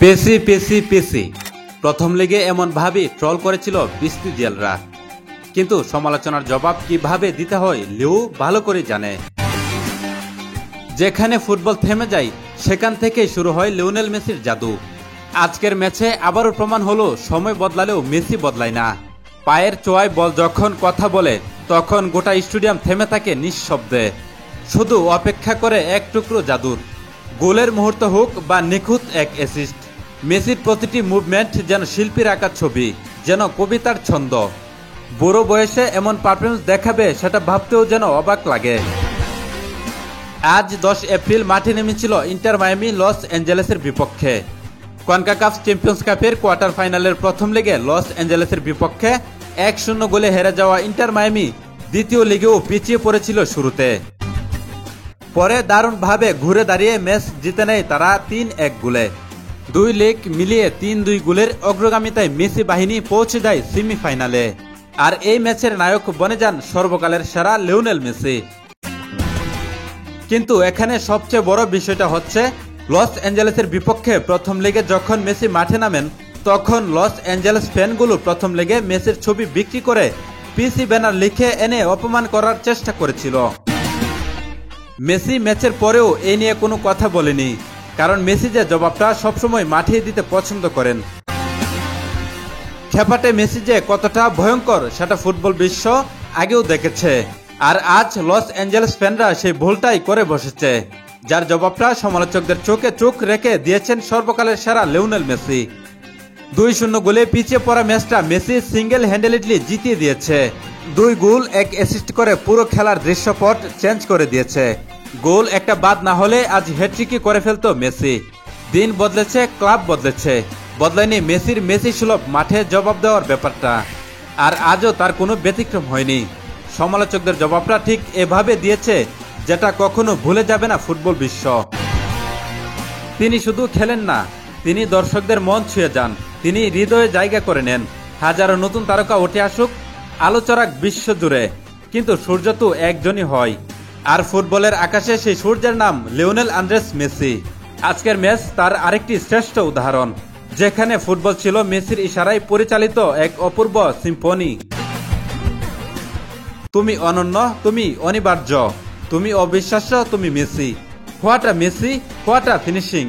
পেসি পেসি পেসি প্রথম লিগে এমন ভাবে ট্রল করেছিল ব্রিস্টিজিয়ালরা, কিন্তু সমালোচনার জবাব কিভাবে দিতে হয় লিও ভালো করে জানে। যেখানে ফুটবল থেমে যায় সেখান থেকেই শুরু হয় লিওনেল মেসির জাদু। আজকের ম্যাচে আবারও প্রমাণ হলো সময় বদলালেও মেসি বদলায় না। পায়ের চোয়ায় বল যখন কথা বলে তখন গোটা স্টেডিয়াম থেমে থাকে নিঃশব্দে, শুধু অপেক্ষা করে এক টুকরো জাদুর। গোলের মুহূর্ত হোক বা নিখুঁত এক অ্যাসিস্ট, মেসির প্রতিটি মুভমেন্ট যেন শিল্পীর আঁকা ছবি, যেন কবিতার ছন্দ। বুড়ো বয়সে এমন পারফরমেন্স দেখাবে সেটা ভাবতেও যেন অবাক লাগে। আজ 10 এপ্রিল মাঠে নেমেছিল ইন্টার মায়ামি লস অ্যাঞ্জেলেসের বিপক্ষে। কনকাকাফ চ্যাম্পিয়ন্স কাপের কোয়ার্টার ফাইনালের প্রথম লিগে লস অ্যাঞ্জেলেসের বিপক্ষে 1-0 গোলে হেরে যাওয়া ইন্টার মায়ামি দ্বিতীয় লিগেও পিছিয়ে পড়েছিল শুরুতে। পরে দারুণভাবে ঘুরে দাঁড়িয়ে ম্যাচ জিতে নেয় তারা 3-1 গোলে। 2 লিগ মিলিয়ে 3-2 গোলের অগ্রগামিতায় মেসি বাহিনী পৌঁছে যায় সেমিফাইনালে। আর এই ম্যাচের নায়ক বনে যান সর্বকালের সেরা লিওনেল মেসি। কিন্তু এখানে সবচেয়ে বড় বিষয়টা হচ্ছে, লস অ্যাঞ্জেলেসের বিপক্ষে প্রথম লিগে যখন মেসি মাঠে নামেন তখন লস অ্যাঞ্জেলেস ফ্যানগুলো প্রথম লিগে মেসির ছবি বিক্রি করে পিসি ব্যানার লিখে এনে অপমান করার চেষ্টা করেছিল। মেসি ম্যাচের পরেও এই নিয়ে কোনো কথা বলেনি, কারণ মেসি যে জবাবটা সবসময় মাঠেই দিতে পছন্দ করেন। খেপাটে মেসি যে কতটা ভয়ঙ্কর সেটা ফুটবল বিশ্ব আগেও দেখেছে, আর আজ লস অ্যাঞ্জেলেস ফ্যানরা সেই ভুলটাই করে বসেছে, যার জবাবটা সমালোচকদের চোখে চোখ রেখে দিয়েছেন সর্বকালের সেরা লিওনেল মেসি। 2-0 গোলে পিছিয়ে পড়া ম্যাচটা মেসি সিঙ্গেল হ্যান্ডেডলি জিতিয়ে দিয়েছে। 2 গোল 1 অ্যাসিস্ট করে পুরো খেলার দৃশ্যপট চেঞ্জ করে দিয়েছে। গোল একটা বাদ না হলে আজ হ্যাট্রিকই করে ফেলতো মেসি। দিন বদলেছে, ক্লাব বদলেছে, বদলায়নি মেসির মেসি সুলভ মাঠে জবাব দেওয়ার ব্যাপারটা। আর আজও তার কোনো ব্যতিক্রম হয়নি। সমালোচকদের জবাবটা ঠিক এভাবে দিয়েছে, যেটা কখনো ভুলে যাবে না ফুটবল বিশ্ব। তিনি শুধু খেলেন না, তিনি দর্শকদের মন ছুঁয়ে যান, তিনি হৃদয়ে জায়গা করে নেন। হাজারো নতুন তারকা উঠে আসুক, আলো চড়াক বিশ্ব জুড়ে, কিন্তু সূর্য তো একজনই হয়। আর ফুটবলের আকাশে সেই সূর্যের নাম লিওনেল আন্দ্রেস মেসি। আজকের ম্যাচ তার আরেকটি শ্রেষ্ঠ উদাহরণ, যেখানে ফুটবল ছিল মেসির ইশারায় পরিচালিত এক অপূর্ব সিম্ফনি। তুমি অনন্য, তুমি অনিবার্য, তুমি অবিশ্বাস্য, তুমি Messi. What a Messi, what a finishing.